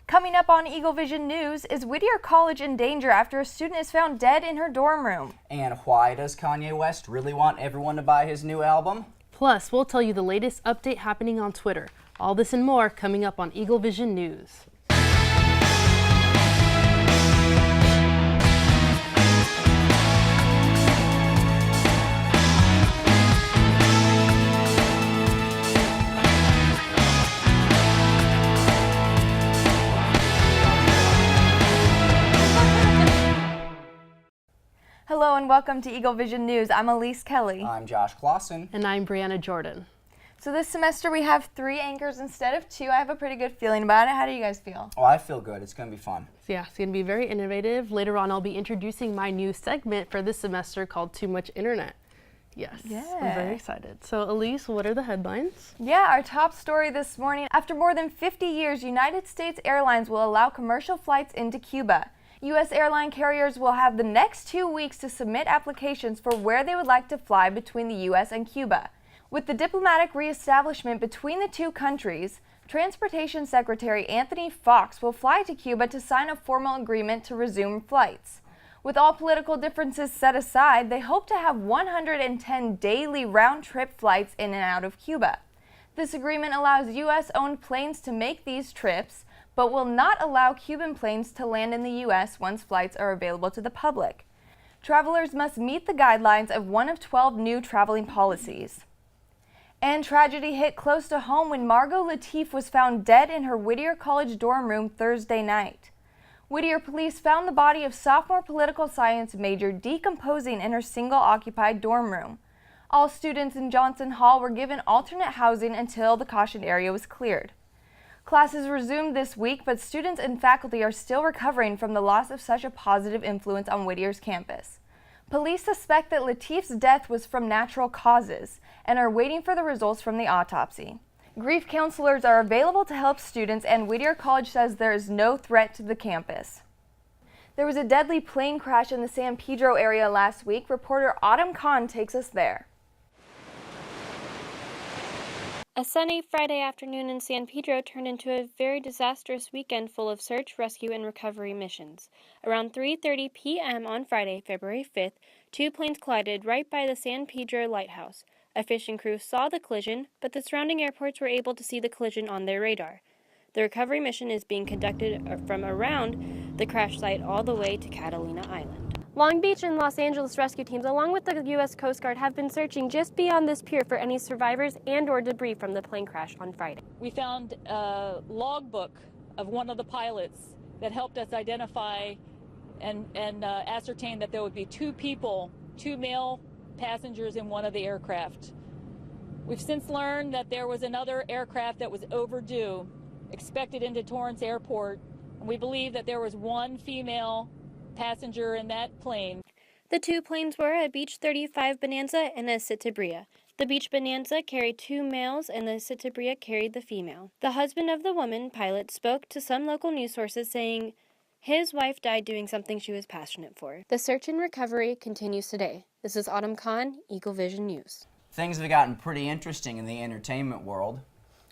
Coming up on EagleVision News, is Whittier College in danger after a student is found dead in her dorm room? And why does Kanye West really want everyone to buy his new album? Plus, we'll tell you the latest update happening on Twitter. All this and more coming up on EagleVision News. Hello and welcome to EagleVision News. I'm Elise Kelly. I'm Josh Klaasen. And I'm Brieana Jordan. So this semester we have 3 anchors instead of 2. I have a pretty good feeling about it. How do you guys feel? Oh, I feel good. It's going to be fun. Yeah, it's going to be very innovative. Later on, I'll be introducing my new segment for this semester called Too Much Internet. Yes, Yeah. I'm very excited. So, Elise, what are the headlines? Yeah, our top story this morning. After more than 50 years, United States Airlines will allow commercial flights into Cuba. U.S. airline carriers will have the next 2 weeks to submit applications for where they would like to fly between the U.S. and Cuba. With the diplomatic reestablishment between the two countries, Transportation Secretary Anthony Fox will fly to Cuba to sign a formal agreement to resume flights. With all political differences set aside, they hope to have 110 daily round-trip flights in and out of Cuba. This agreement allows U.S.-owned planes to make these trips, but will not allow Cuban planes to land in the U.S. once flights are available to the public. Travelers must meet the guidelines of one of 12 new traveling policies. And tragedy hit close to home when Margot Latif was found dead in her Whittier College dorm room Thursday night. Whittier police found the body of sophomore political science major decomposing in her single-occupied dorm room. All students in Johnson Hall were given alternate housing until the caution area was cleared. Classes resumed this week, but students and faculty are still recovering from the loss of such a positive influence on Whittier's campus. Police suspect that Latif's death was from natural causes and are waiting for the results from the autopsy. Grief counselors are available to help students, and Whittier College says there is no threat to the campus. There was a deadly plane crash in the San Pedro area last week. Reporter Autumn Khan takes us there. A sunny Friday afternoon in San Pedro turned into a very disastrous weekend full of search, rescue, and recovery missions. Around 3:30 p.m. on Friday, February 5th, 2 planes collided right by the San Pedro lighthouse. A fishing crew saw the collision, but the surrounding airports were able to see the collision on their radar. The recovery mission is being conducted from around the crash site all the way to Catalina Island. Long Beach and Los Angeles rescue teams, along with the U.S. Coast Guard, have been searching just beyond this pier for any survivors and or debris from the plane crash on Friday. We found a logbook of one of the pilots that helped us identify and ascertain that there would be 2 people, 2 male passengers in one of the aircraft. We've since learned that there was another aircraft that was overdue, expected into Torrance Airport, and we believe that there was 1 female passenger in that plane. The 2 planes were a Beach 35 Bonanza and a Citabria. The Beach Bonanza carried 2 males and the Citabria carried the female. The husband of the woman pilot spoke to some local news sources saying his wife died doing something she was passionate for. The search and recovery continues today. This is Autumn Khan, EagleVision News. Things have gotten pretty interesting in the entertainment world.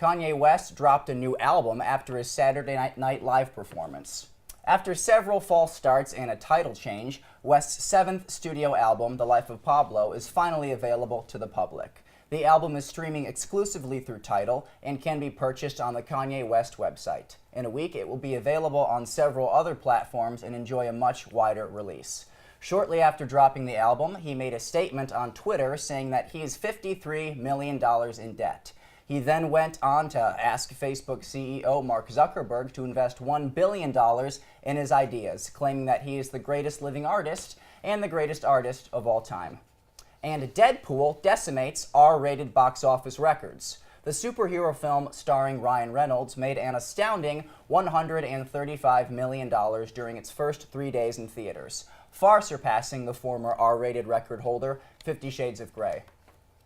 Kanye West dropped a new album after his Saturday Night Live performance. After several false starts and a title change, West's 7th studio album, The Life of Pablo, is finally available to the public. The album is streaming exclusively through Tidal and can be purchased on the Kanye West website. In a week, it will be available on several other platforms and enjoy a much wider release. Shortly after dropping the album, he made a statement on Twitter saying that he is $53 million in debt. He then went on to ask Facebook CEO Mark Zuckerberg to invest $1 billion in his ideas, claiming that he is the greatest living artist and the greatest artist of all time. And Deadpool decimates R-rated box office records. The superhero film starring Ryan Reynolds made an astounding $135 million during its first 3 days in theaters, far surpassing the former R-rated record holder, 50 Shades of Grey.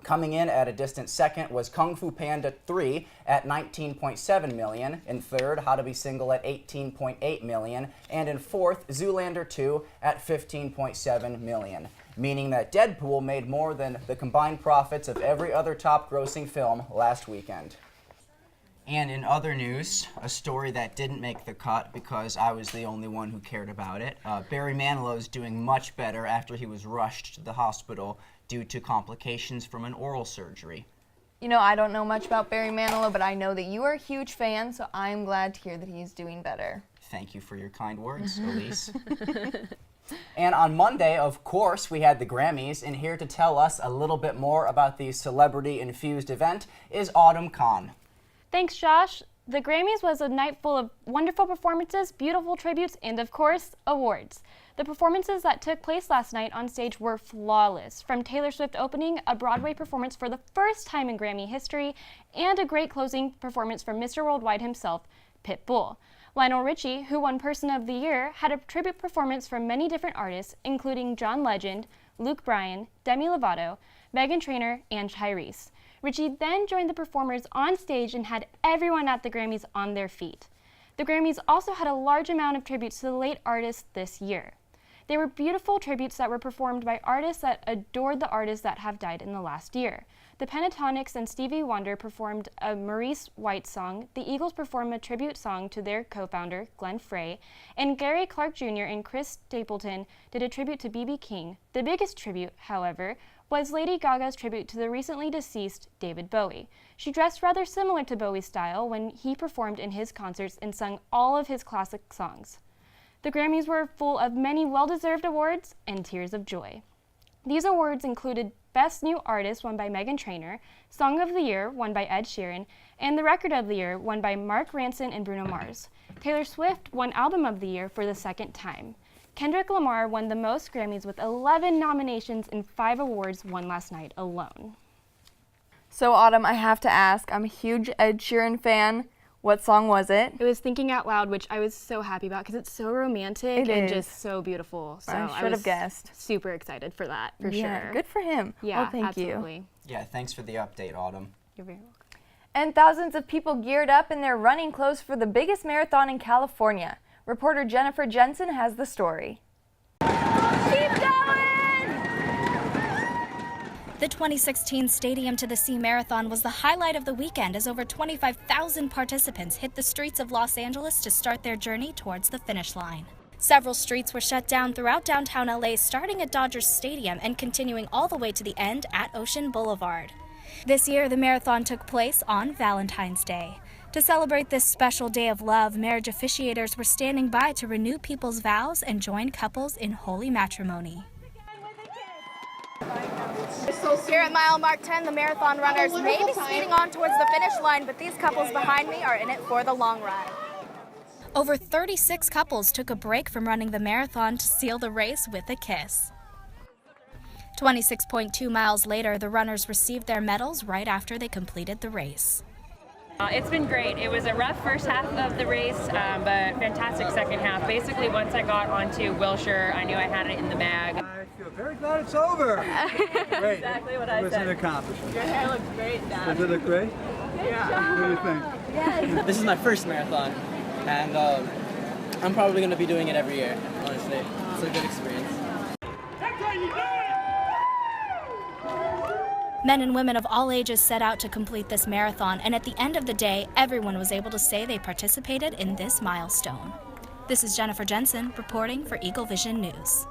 Coming in at a distant second was Kung Fu Panda 3 at $19.7 million, in third, How to Be Single at $18.8 million, and in fourth, Zoolander 2 at $15.7 million, meaning that Deadpool made more than the combined profits of every other top-grossing film last weekend. And in other news, a story that didn't make the cut because I was the only one who cared about it. Barry Manilow's doing much better after he was rushed to the hospital due to complications from an oral surgery. You know, I don't know much about Barry Manilow, but I know that you are a huge fan, so I'm glad to hear that he's doing better. Thank you for your kind words, Elise. And on Monday, of course, we had the Grammys, and here to tell us a little bit more about the celebrity-infused event is Autumn Kahn. Thanks, Josh. The Grammys was a night full of wonderful performances, beautiful tributes, and of course, awards. The performances that took place last night on stage were flawless, from Taylor Swift opening a Broadway performance for the first time in Grammy history, and a great closing performance from Mr. Worldwide himself, Pitbull. Lionel Richie, who won Person of the Year, had a tribute performance from many different artists, including John Legend, Luke Bryan, Demi Lovato, Meghan Trainor, and Tyrese. Richie then joined the performers on stage and had everyone at the Grammys on their feet. The Grammys also had a large amount of tributes to the late artists this year. They were beautiful tributes that were performed by artists that adored the artists that have died in the last year. The Pentatonics and Stevie Wonder performed a Maurice White song, the Eagles performed a tribute song to their co-founder, Glenn Frey, and Gary Clark Jr. and Chris Stapleton did a tribute to B.B. King. The biggest tribute, however, was Lady Gaga's tribute to the recently deceased David Bowie. She dressed rather similar to Bowie's style when he performed in his concerts and sung all of his classic songs. The Grammys were full of many well-deserved awards and tears of joy. These awards included Best New Artist, won by Meghan Trainor, Song of the Year, won by Ed Sheeran, and the Record of the Year, won by Mark Ronson and Bruno Mars. Taylor Swift won Album of the Year for the second time. Kendrick Lamar won the most Grammys with 11 nominations and 5 awards won last night alone. So, Autumn, I have to ask, I'm a huge Ed Sheeran fan. What song was it? It was Thinking Out Loud, which I was so happy about because it's so romantic and just so beautiful. So I should have guessed. Super excited for that, for sure. Good for him. Yeah, well, thank absolutely. you. Yeah, thanks for the update, Autumn. You're very welcome. And thousands of people geared up in their running clothes for the biggest marathon in California. Reporter Jensen has the story. Keep going! The 2016 Stadium to the Sea Marathon was the highlight of the weekend as over 25,000 participants hit the streets of Los Angeles to start their journey towards the finish line. Several streets were shut down throughout downtown LA, starting at Dodger Stadium and continuing all the way to the end at Ocean Boulevard. This year, the marathon took place on Valentine's Day. To celebrate this special day of love, marriage officiators were standing by to renew people's vows and join couples in holy matrimony. Here at mile mark 10, the marathon runners may be speeding on towards the finish line, but these couples behind me are in it for the long ride. Over 36 couples took a break from running the marathon to seal the race with a kiss. 26.2 miles later, the runners received their medals right after they completed the race. It's been great. It was a rough first half of the race, but fantastic second half. Basically, once I got onto Wilshire, I knew I had it in the bag. I feel very glad it's over. Great. Exactly what I said. It was an accomplishment. Your hair looks great, Dad. Does it look great? Yeah. What do you think? Yes. This is my first marathon, and I'm probably going to be doing it every year, honestly. It's a good experience. Men and women of all ages set out to complete this marathon, and at the end of the day, everyone was able to say they participated in this milestone. This is Jensen reporting for EagleVision News.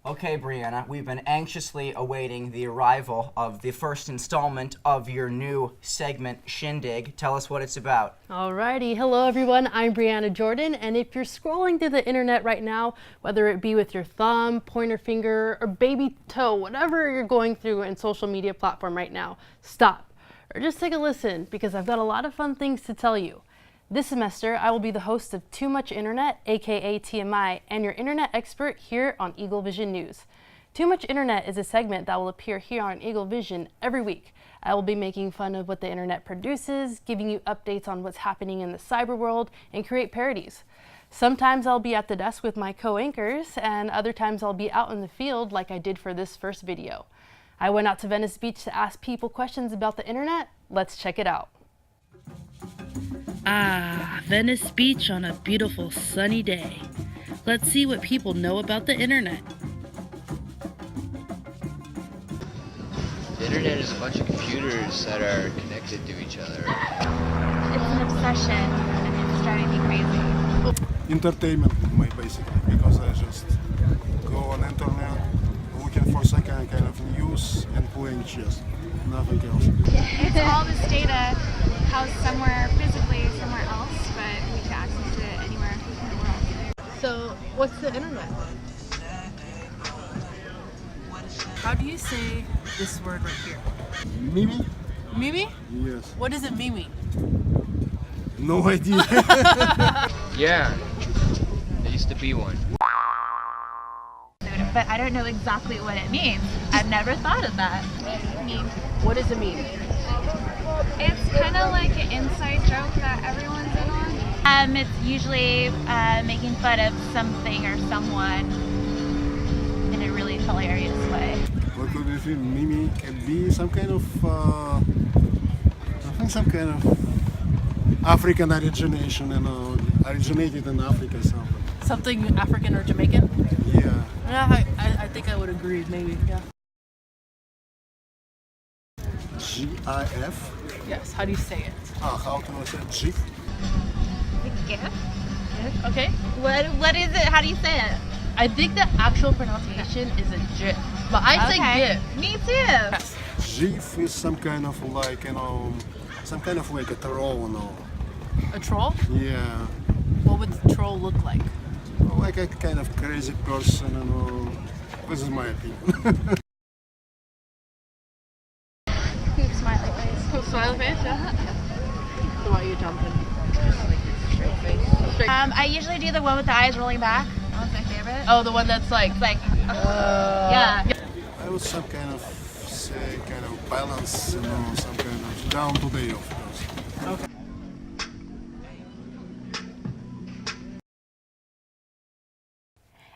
Okay, Brieana, we've been anxiously awaiting the arrival of the first installment of your new segment, Shindig. Tell us what it's about. Alrighty, hello everyone, I'm Brieana Jordan, and if you're scrolling through the internet right now, whether it be with your thumb, pointer finger, or baby toe, whatever you're going through in social media platform right now, stop, or just take a listen, because I've got a lot of fun things to tell you. This semester, I will be the host of Too Much Internet, aka TMI, and your internet expert here on EagleVision News. Too Much Internet is a segment that will appear here on EagleVision every week. I will be making fun of what the internet produces, giving you updates on what's happening in the cyber world, and create parodies. Sometimes I'll be at the desk with my co-anchors, and other times I'll be out in the field like I did for this first video. I went out to Venice Beach to ask people questions about the internet. Let's check it out. Ah, Venice Beach on a beautiful sunny day. Let's see what people know about the internet. The internet is a bunch of computers that are connected connected to each other. It's an obsession and it's driving me crazy. Entertainment, basically, because I just go on internet looking for some kind of news and playing chess, nothing else. It's all this data housed somewhere physically somewhere else, but we can access it anywhere in the world. So, what's the internet? How do you say this word right here? Mimi? Mimi? Yes. What does it mean? No idea. Yeah, there used to be one. But I don't know exactly what it means. I've never thought of that. Meme. What does it mean? It's kind of like an inside joke that everyone's in on. It's usually making fun of something or someone in a really hilarious way. What could it be? Mimi can be some kind of, I think some kind of African origination, originated in Africa something. Something African or Jamaican? Yeah. Yeah, I think I would agree, maybe, yeah. GIF? Yes, how do you say it? How do I say GIF? GIF? Okay. What is it? How do you say it? I think the actual pronunciation is a GIF, but I say GIF. Me too. Yes. GIF is some kind of like, some kind of like a troll, A troll? Yeah. What would the troll look like? Like a kind of crazy person, This is my opinion. Poop smiley face. Poop smiley face, yeah. So why are you jumping? Straight face. Straight. I usually do the one with the eyes rolling back. That one's my favorite. Oh, the one that's like... yeah. I would some kind of say kind of balance, some kind of down to the of course. Okay.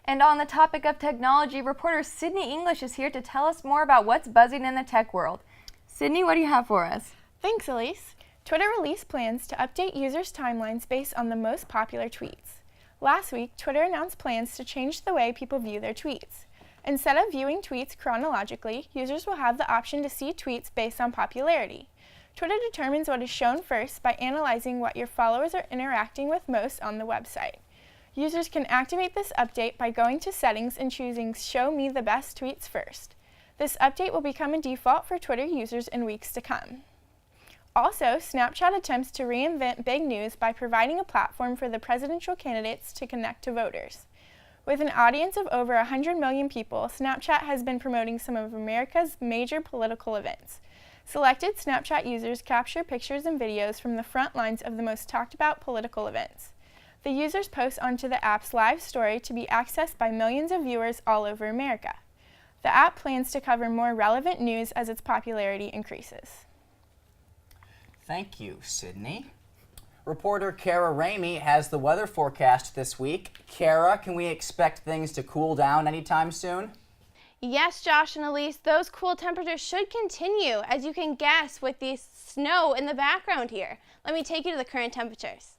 And on the topic of technology, reporter Sydney English is here to tell us more about what's buzzing in the tech world. Sydney, what do you have for us? Thanks, Elise. Twitter released plans to update users' timelines based on the most popular tweets. Last week, Twitter announced plans to change the way people view their tweets. Instead of viewing tweets chronologically, users will have the option to see tweets based on popularity. Twitter determines what is shown first by analyzing what your followers are interacting with most on the website. Users can activate this update by going to Settings and choosing Show Me the Best Tweets First. This update will become a default for Twitter users in weeks to come. Also, Snapchat attempts to reinvent big news by providing a platform for the presidential candidates to connect to voters. With an audience of over 100 million people, Snapchat has been promoting some of America's major political events. Selected Snapchat users capture pictures and videos from the front lines of the most talked about political events. The users post onto the app's live story to be accessed by millions of viewers all over America. The app plans to cover more relevant news as its popularity increases. Thank you, Sydney. Reporter Kara Ramey has the weather forecast this week. Kara, can we expect things to cool down anytime soon? Yes, Josh and Elise, those cool temperatures should continue, as you can guess with the snow in the background here. Let me take you to the current temperatures.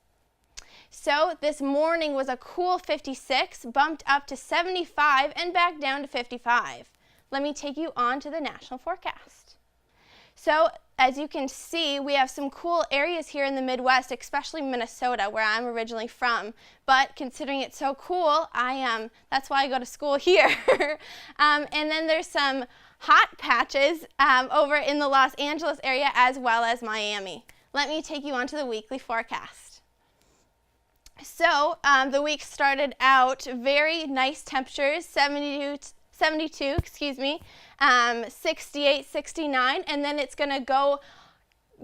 So this morning was a cool 56, bumped up to 75 and back down to 55. Let me take you on to the national forecast. So as you can see, we have some cool areas here in the Midwest, especially Minnesota, where I'm originally from. But considering it's so cool, that's why I go to school here. And then there's some hot patches over in the Los Angeles area as well as Miami. Let me take you on to the weekly forecast. So the week started out very nice temperatures, 72, 68, 69, and then it's going to go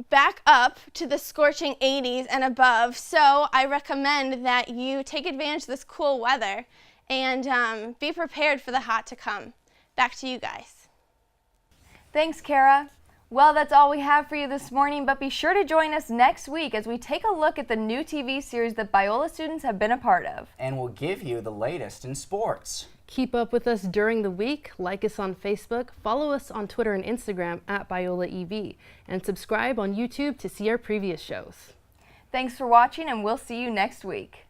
back up to the scorching 80s and above. So I recommend that you take advantage of this cool weather and be prepared for the hot to come. Back to you guys. Thanks, Kara. Well, that's all we have for you this morning, but be sure to join us next week as we take a look at the new TV series that Biola students have been a part of. And we'll give you the latest in sports. Keep up with us during the week, like us on Facebook, follow us on Twitter and Instagram at BiolaEV, and subscribe on YouTube to see our previous shows. Thanks for watching, and we'll see you next week.